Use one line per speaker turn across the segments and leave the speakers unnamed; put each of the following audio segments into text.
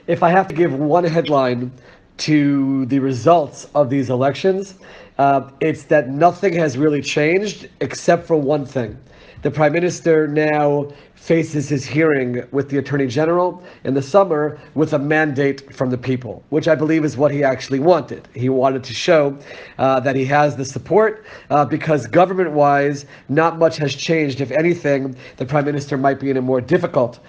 if I have to give one headline to the results of these elections, it's that nothing has really changed except for one thing. The Prime Minister now faces his hearing with the Attorney General in the summer with a mandate from the people, which I believe is what he actually wanted. He wanted to show that he has the support because government-wise, not much has changed. If anything, the Prime Minister might be in a more difficult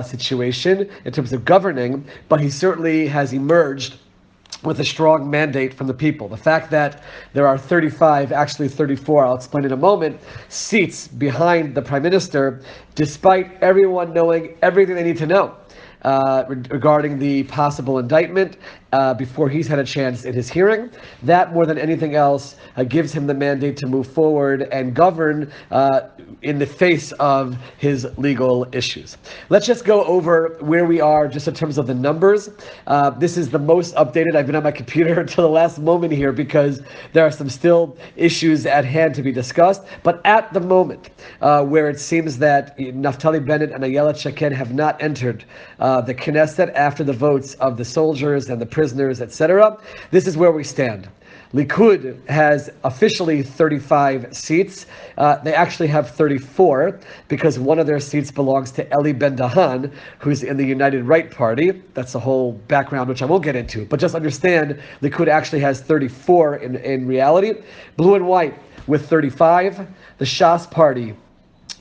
situation in terms of governing, but he certainly has emerged with a strong mandate from the people. The fact that there are 35, actually 34, I'll explain in a moment, seats behind the Prime Minister, despite everyone knowing everything they need to know regarding the possible indictment before he's had a chance in his hearing. That, more than anything else, gives him the mandate to move forward and govern in the face of his legal issues. Let's just go over where we are just in terms of the numbers. This is the most updated. I've been on my computer until the last moment here because there are some still issues at hand to be discussed. But at the moment, where it seems that Naftali Bennett and Ayelet Shaked have not entered the Knesset after the votes of the soldiers and the prisoners, etc., this is where we stand. Likud has officially 35 seats. They actually have 34 because one of their seats belongs to Eli Ben-Dahan, who's in the United Right Party. That's the whole background, which I won't get into. But just understand, Likud actually has 34 in reality. Blue and White with 35. The Shas Party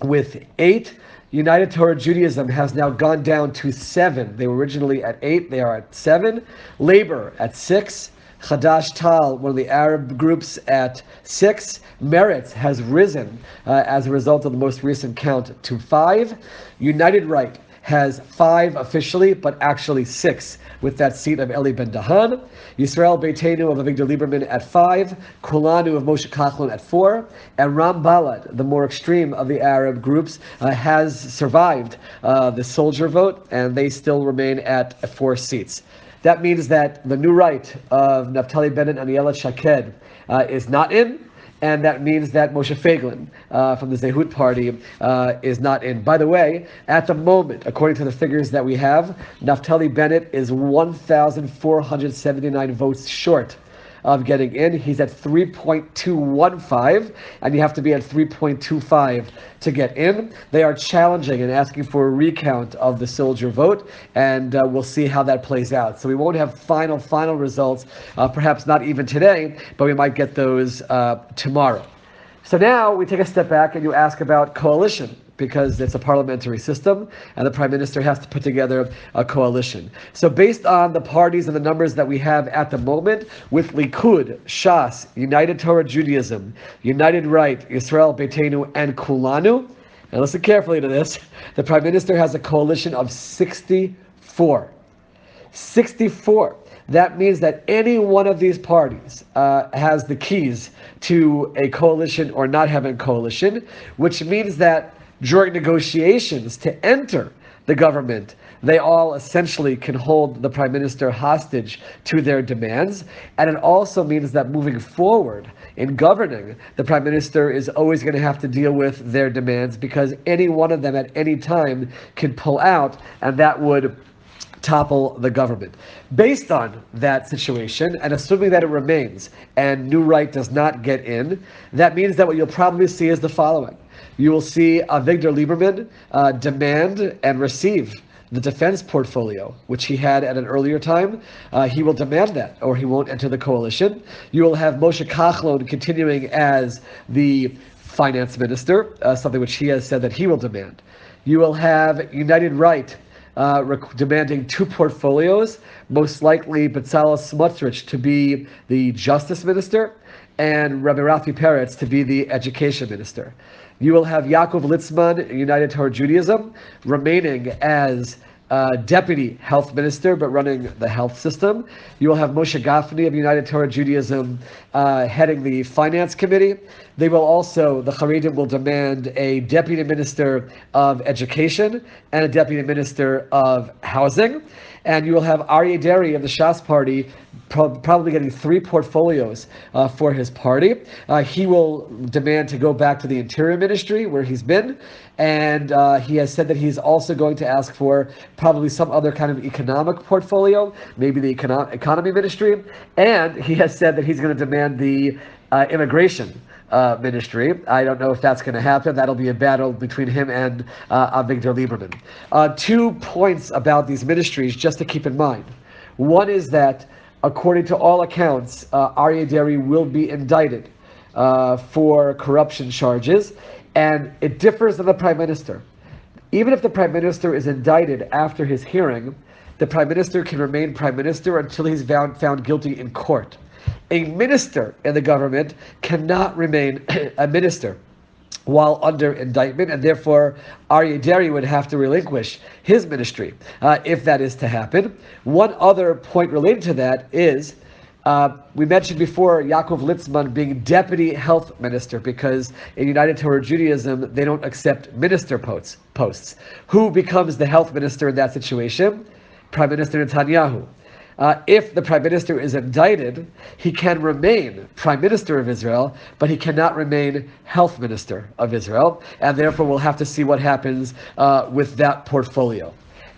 with 8. United Torah Judaism has now gone down to 7. They were originally at 8. They are at 7. Labor at 6. Chadash Tal, one of the Arab groups, at 6. Meretz has risen as a result of the most recent count to 5. United Right has 5 officially, but actually 6 with that seat of Eli Ben-Dahan. Yisrael Beitenu of Avigdor Lieberman at 5. Kulanu of Moshe Kachlon at 4. And Ram Balad, the more extreme of the Arab groups, has survived the soldier vote, and they still remain at 4 seats. That means that the new right of Naftali Bennett and Ayelet Shaked is not in, and that means that Moshe Feiglin from the Zehut Party is not in. By the way, at the moment, according to the figures that we have, Naftali Bennett is 1,479 votes short of getting in. He's at 3.215, and you have to be at 3.25 to get in. They are challenging and asking for a recount of the soldier vote, and we'll see how that plays out. So we won't have final results, perhaps not even today, but we might get those tomorrow. So now we take a step back and you ask about coalition, because it's a parliamentary system and the Prime Minister has to put together a coalition. So based on the parties and the numbers that we have at the moment, with Likud, Shas, United Torah Judaism, United Right, Yisrael Beitenu, and Kulanu, and listen carefully to this, the Prime Minister has a coalition of 64. 64. That means that any one of these parties has the keys to a coalition or not having a coalition, which means that during negotiations to enter the government, they all essentially can hold the Prime Minister hostage to their demands. And it also means that moving forward in governing, the Prime Minister is always going to have to deal with their demands, because any one of them at any time can pull out, and that would topple the government. Based on that situation, and assuming that it remains, and New Right does not get in, that means that what you'll probably see is the following. You will see Avigdor Lieberman demand and receive the defense portfolio, which he had at an earlier time. He will demand that, or he won't enter the coalition. You will have Moshe Kachlon continuing as the finance minister, something which he has said that he will demand. You will have United Right demanding 2 portfolios, most likely Bezalel Smotrich to be the justice minister, and Rabbi Rafi Peretz to be the education minister. You will have Yaakov Litzman, United Torah Judaism, remaining as deputy health minister, but running the health system. You will have Moshe Gafni of United Torah Judaism heading the finance committee. They will also, the Haredim will demand a deputy minister of education and a deputy minister of housing. and you will have Aryeh Deri of the Shas party probably getting 3 portfolios for his party. He will demand to go back to the Interior Ministry where he's been, and he has said that he's also going to ask for probably some other kind of economic portfolio, maybe the Economy Ministry, and he has said that he's going to demand the Immigration Ministry. I don't know if that's going to happen. That'll be a battle between him and Avigdor Lieberman. 2 points about these ministries just to keep in mind. One is that, according to all accounts, Aryeh Deri will be indicted for corruption charges, and it differs than the Prime Minister. Even if the Prime Minister is indicted after his hearing, the Prime Minister can remain Prime Minister until he's found guilty in court. A minister in the government cannot remain a minister while under indictment, and therefore Aryeh Deri would have to relinquish his ministry if that is to happen. One other point related to that is, we mentioned before Yaakov Litzman being deputy health minister, because in United Torah Judaism they don't accept minister posts. Who becomes the health minister in that situation? Prime Minister Netanyahu. If the Prime Minister is indicted, he can remain Prime Minister of Israel, but he cannot remain Health Minister of Israel, and therefore we'll have to see what happens with that portfolio.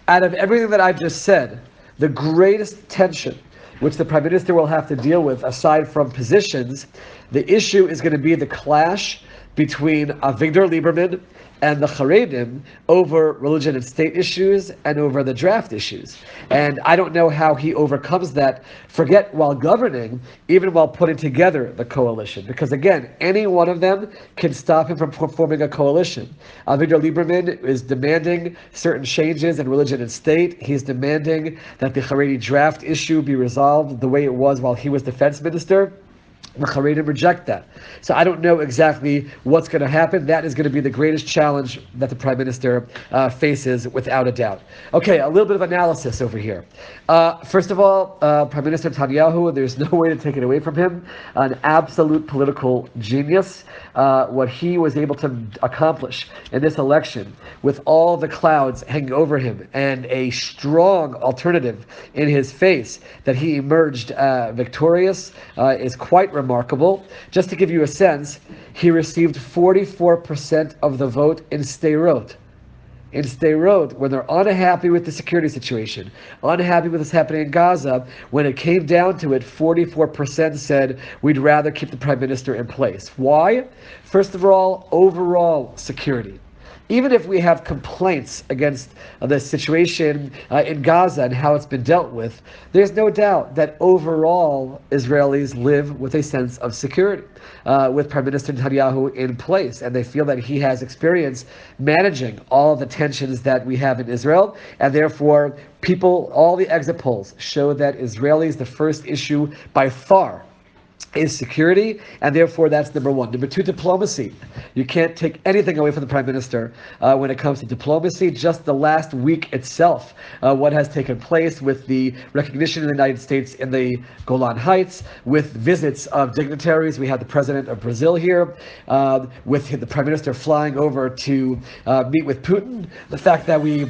Out of everything that I've just said, the greatest tension which the Prime Minister will have to deal with, aside from positions, the issue is going to be the clash between Avigdor Lieberman and the Haredim over religion and state issues and over the draft issues. And I don't know how he overcomes that, forget while governing, even while putting together the coalition. Because again, any one of them can stop him from forming a coalition. Avigdor Lieberman is demanding certain changes in religion and state. He's demanding that the Haredi draft issue be resolved the way it was while he was defense minister. The Haredim reject that. So I don't know exactly what's going to happen. That is going to be the greatest challenge that the Prime Minister faces, without a doubt. Okay, a little bit of analysis over here. First of all, Prime Minister Netanyahu, there's no way to take it away from him, an absolute political genius. What he was able to accomplish in this election, with all the clouds hanging over him and a strong alternative in his face, that he emerged victorious, is quite remarkable. Just to give you a sense, he received 44% of the vote in Sderot. In Sderot, when they're unhappy with the security situation, unhappy with what's happening in Gaza, when it came down to it, 44% said, we'd rather keep the Prime Minister in place. Why? First of all, overall security. Even if we have complaints against the situation in Gaza and how it's been dealt with, there's no doubt that overall Israelis live with a sense of security with Prime Minister Netanyahu in place, and they feel that he has experience managing all the tensions that we have in Israel, and therefore people, all the exit polls show that Israelis, the first issue by far is security, and therefore that's number one. Number two, diplomacy. You can't take anything away from the Prime Minister when it comes to diplomacy. Just the last week itself, what has taken place with the recognition of the United States in the Golan Heights, with visits of dignitaries. We had the President of Brazil here, with the Prime Minister flying over to meet with Putin. The fact that we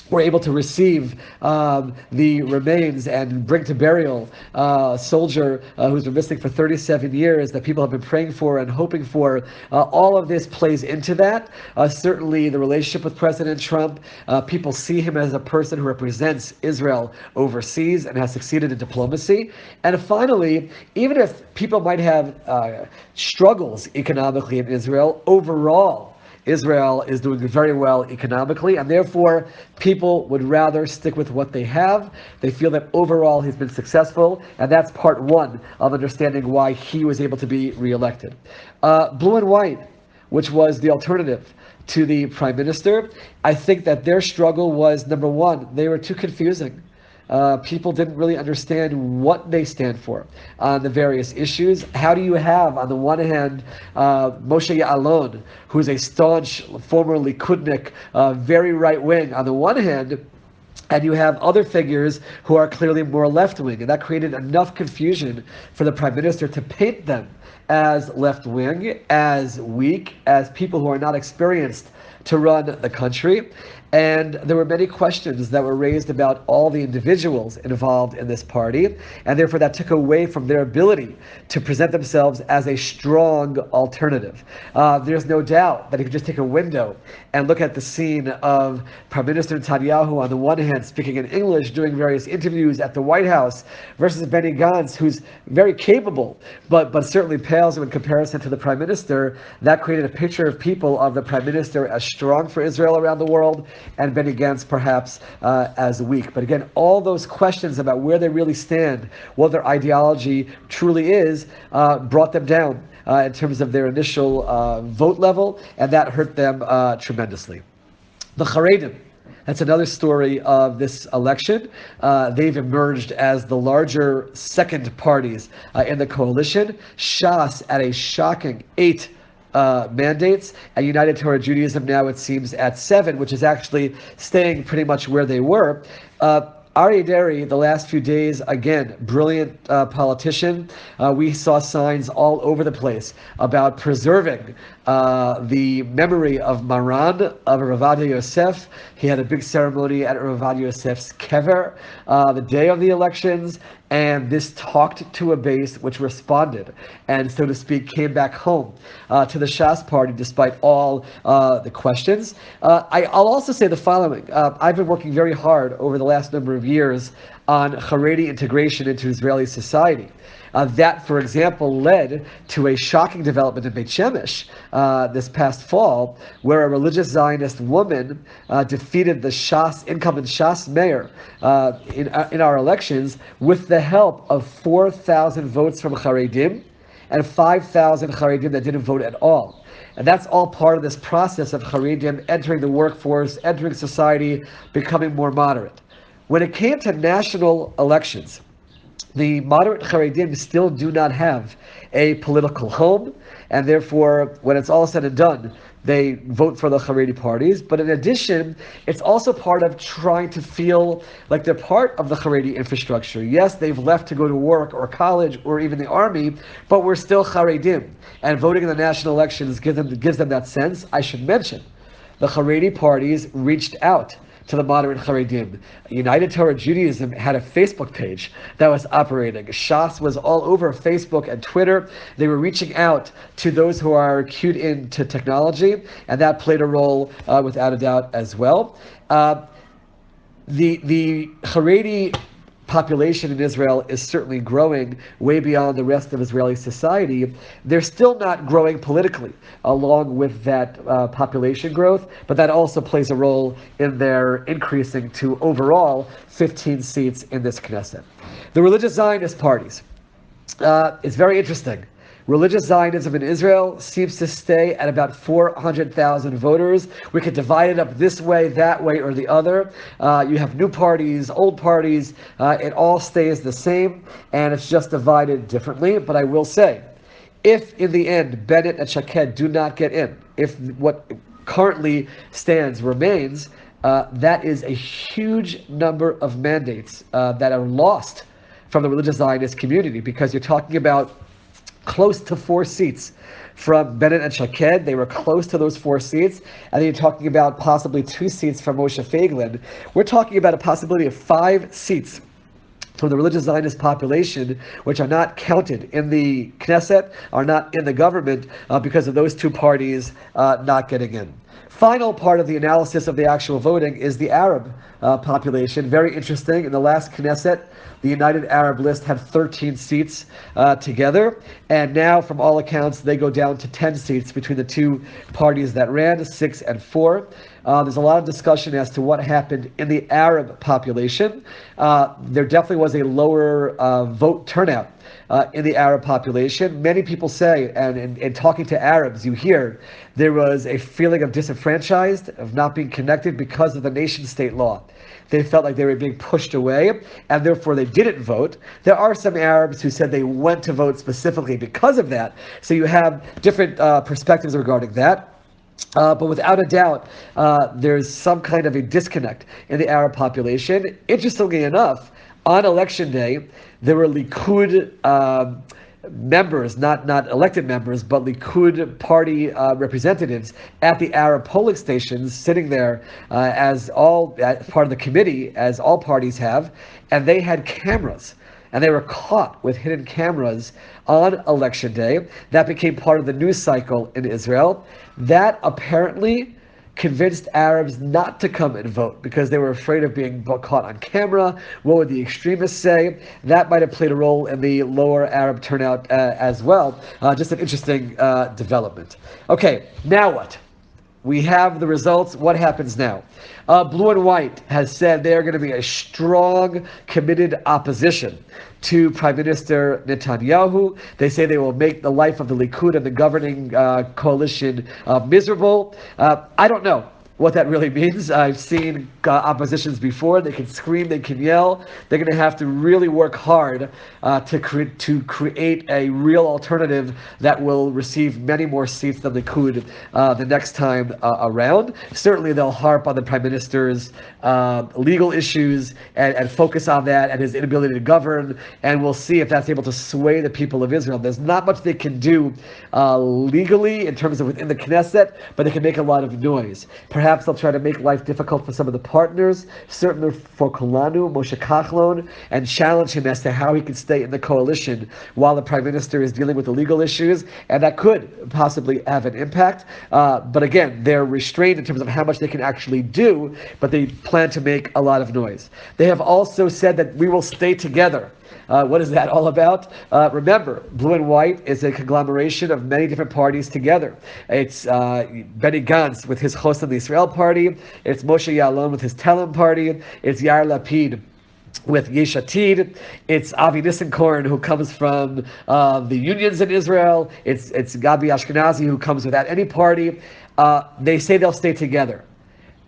were able to receive the remains and bring to burial a soldier who's been missing for 37 years that people have been praying for and hoping for. All of this plays into that. Certainly the relationship with President Trump, people see him as a person who represents Israel overseas and has succeeded in diplomacy. And finally, even if people might have struggles economically in Israel, overall, Israel is doing very well economically, and therefore people would rather stick with what they have. They feel that overall he's been successful, and that's part one of understanding why he was able to be reelected. Blue and White, which was the alternative to the Prime Minister, I think that their struggle was, number one, they were too confusing. People didn't really understand what they stand for on the various issues. How do you have, on the one hand, Moshe Ya'alon, who's a staunch, former Likudnik, very right-wing, on the one hand, and you have other figures who are clearly more left-wing, and that created enough confusion for the Prime Minister to paint them as left-wing, as weak, as people who are not experienced to run the country. And there were many questions that were raised about all the individuals involved in this party, and therefore that took away from their ability to present themselves as a strong alternative. There's no doubt that if you just take a window and look at the scene of Prime Minister Netanyahu on the one hand speaking in English, doing various interviews at the White House, versus Benny Gantz, who's very capable, but certainly pales in comparison to the Prime Minister, that created a picture of people of the Prime Minister as strong for Israel around the world, and Benny Gantz perhaps as weak. But again, all those questions about where they really stand, what their ideology truly is, brought them down in terms of their initial vote level, and that hurt them tremendously. The Haredim, that's another story of this election. They've emerged as the larger second parties in the coalition. Shas at a shocking 8 mandates, and United Torah Judaism now it seems at 7, which is actually staying pretty much where they were. Aryeh Deri, the last few days, again, brilliant politician. We saw signs all over the place about preserving the memory of Maran, of Rav Ovadia Yosef. He had a big ceremony at Rav Ovadia Yosef's kever the day of the elections, and this talked to a base which responded and, so to speak, came back home to the Shas party despite all the questions. I'll also say the following. I've been working very hard over the last number of years on Haredi integration into Israeli society. That, for example, led to a shocking development in Beit Shemesh this past fall, where a religious Zionist woman defeated the incumbent Shas mayor in our elections with the help of 4,000 votes from Haredim and 5,000 Haredim that didn't vote at all. And that's all part of this process of Haredim entering the workforce, entering society, becoming more moderate. When it came to national elections, the moderate Haredim still do not have a political home, and therefore, when it's all said and done, they vote for the Haredi parties. But in addition, it's also part of trying to feel like they're part of the Haredi infrastructure. Yes, they've left to go to work or college or even the army, but we're still Haredim. And voting in the national elections gives them that sense. I should mention, the Haredi parties reached out to the moderate Haredim. United Torah Judaism had a Facebook page that was operating. Shas was all over Facebook and Twitter. They were reaching out to those who are cued into technology, and that played a role without a doubt as well. The Haredi population in Israel is certainly growing way beyond the rest of Israeli society. They're still not growing politically along with that population growth, but that also plays a role in their increasing to overall 15 seats in this Knesset. The religious Zionist parties. It's very interesting. Religious Zionism in Israel seems to stay at about 400,000 voters. We could divide it up this way, that way, or the other. You have new parties, old parties. It all stays the same, and it's just divided differently. But I will say, if in the end Bennett and Shaked do not get in, if what currently stands remains, that is a huge number of mandates that are lost from the religious Zionist community, because you're talking about close to 4 seats from Bennett and Shaked. They were close to those 4 seats. And then you're talking about possibly 2 seats from Moshe Feiglin. We're talking about a possibility of 5 seats from the religious Zionist population, which are not counted in the Knesset, are not in the government, because of those 2 parties not getting in. Final part of the analysis of the actual voting is the Arab population. Very interesting. In the last Knesset, the United Arab List had 13 seats together, and now, from all accounts, they go down to 10 seats between the 2 parties that ran, 6 and 4. There's a lot of discussion as to what happened in the Arab population. There definitely was a lower vote turnout in the Arab population. Many people say, and in talking to Arabs, you hear there was a feeling of disenfranchised, of not being connected because of the nation-state law. They felt like they were being pushed away, and therefore they didn't vote. There are some Arabs who said they went to vote specifically because of that. So you have different perspectives regarding that. But without a doubt, there's some kind of a disconnect in the Arab population. Interestingly enough, on election day, there were Likud members, not elected members, but Likud party representatives at the Arab polling stations, sitting there as part of the committee, as all parties have, and they had cameras. And they were caught with hidden cameras on election day. That became part of the news cycle in Israel. That apparently convinced Arabs not to come and vote because they were afraid of being caught on camera. What would the extremists say? That might have played a role in the lower Arab turnout as well. Just an interesting development. Okay, now what? We have the results. What happens now? Blue and White has said they are going to be a strong, committed opposition to Prime Minister Netanyahu. They say they will make the life of the Likud and the governing coalition miserable. I don't know what that really means. I've seen oppositions before. They can scream, they can yell. They're going to have to really work hard to create a real alternative that will receive many more seats than Likud the next time around. Certainly they'll harp on the Prime Minister's legal issues and focus on that and his inability to govern, and we'll see if that's able to sway the people of Israel. There's not much they can do legally in terms of within the Knesset, but they can make a lot of noise. Perhaps they'll try to make life difficult for some of the partners, certainly for Kolanu, Moshe Kachlon, and challenge him as to how he can stay in the coalition while the Prime Minister is dealing with the legal issues, and that could possibly have an impact. But again, they're restrained in terms of how much they can actually do, but they plan to make a lot of noise. They have also said that we will stay together. What is that all about? Remember, Blue and White is a conglomeration of many different parties together. It's Benny Gantz with his Chosn Israel party. It's Moshe Ya'alon with his Telem party. It's Yair Lapid with Yesh Atid. It's Avi Nissenkorn, who comes from the unions in Israel. It's Gabi Ashkenazi, who comes without any party. They say they'll stay together.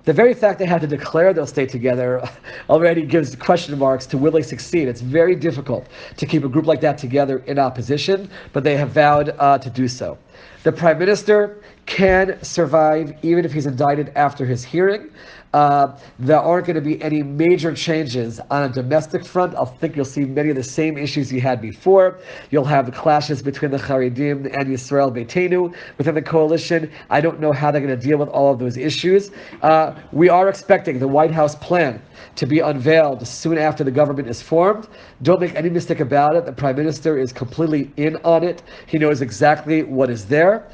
The very fact they had to declare they'll stay together already gives question marks to will they succeed. It's very difficult to keep a group like that together in opposition, but they have vowed to do so. The Prime Minister can survive even if he's indicted after his hearing. There aren't going to be any major changes on a domestic front. I think you'll see many of the same issues you had before. You'll have the clashes between the Haredim and Yisrael Beitenu within the coalition. I don't know how they're going to deal with all of those issues. We are expecting the White House plan to be unveiled soon after the government is formed. Don't make any mistake about it. The Prime Minister is completely in on it. He knows exactly what is there.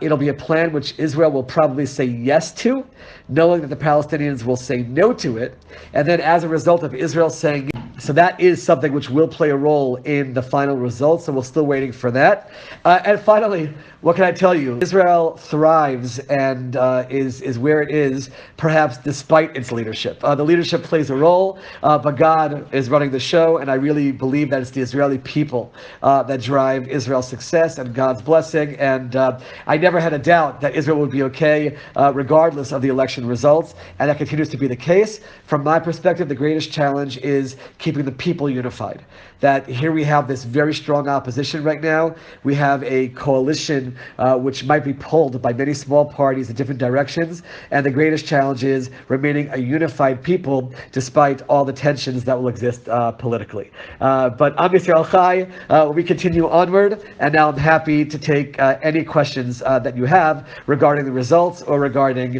It'll be a plan which Israel will probably say yes to, knowing that the Palestinians will say no to it. And then as a result of Israel saying, so that is something which will play a role in the final results, and we're still waiting for that. And finally, what can I tell you? Israel thrives and is where it is, perhaps despite its leadership. The leadership plays a role, but God is running the show, and I really believe that it's the Israeli people that drive Israel's success and God's blessing. And I never had a doubt that Israel would be okay, regardless of the election results, and that continues to be the case. From my perspective, the greatest challenge is keeping the people unified. That here we have this very strong opposition right now. We have a coalition which might be pulled by many small parties in different directions, and the greatest challenge is remaining a unified people despite all the tensions that will exist politically. But Am Yisrael Chai, we continue onward, and now I'm happy to take any questions that you have regarding the results or regarding